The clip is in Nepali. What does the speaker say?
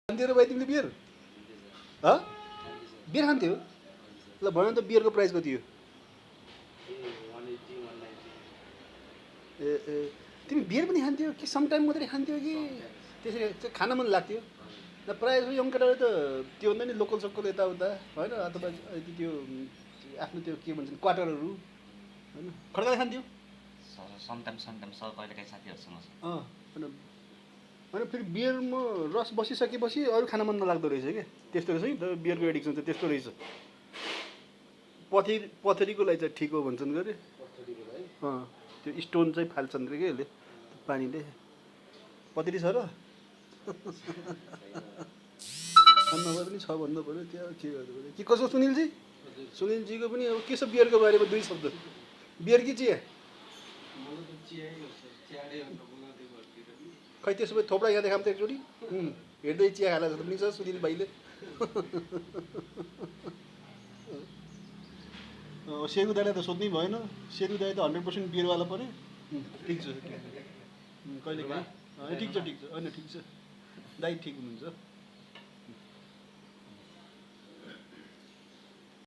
खान्थ्यो र भाइ तिमीले बियर बियर खान्थ्यो ल भन त बियरको प्राइस कति हो ए तिमी बियर पनि खान्थ्यो कि सम टाइम मात्रै खान्थ्यो कि त्यसरी खान मन लाग्थ्यो र प्रायः जस्तो यङ केटाले त त्यो भन्दा नि लोकल सोकल यताउता होइन अथवा त्यो आफ्नो त्यो के भन्छन् क्वार्टरहरू होइन खड्काले खान्थ्यो समटाइम कहिलेकाहीँ साथीहरूसँग होइन होइन फेरि बियरमा रस बसिसकेपछि अरू खान मन नलाग्दो रहेछ क्या त्यस्तो रहेछ नि त बियरको एडिक्सन चाहिँ त्यस्तो रहेछ पथरीको लागि चाहिँ ठिक हो भन्छन् गरे त्यो स्टोन चाहिँ फाल्छन् रे के यसले पानीले पथरी छ र नभए पनि छ भन्नु पऱ्यो त्यहाँ के गर्नु पऱ्यो कि कसो सुनिलजी सुनिलजीको पनि अब के छ बियरको बारेमा दुई शब्द बियर कि चिया खै त्यसो भए थोप्रा यहाँ देखाम त एकचोटि हेर्दै चिया खाला जस्तो पनि छ सुनिल भाइले सेरु दाईलाई त सोध्नै भएन सेरु दाई त 100% बियरवाला पऱ्यो ठिक छ कहिले काहीँ ठिक छ होइन ठिक छ दाई ठिक हुनुहुन्छ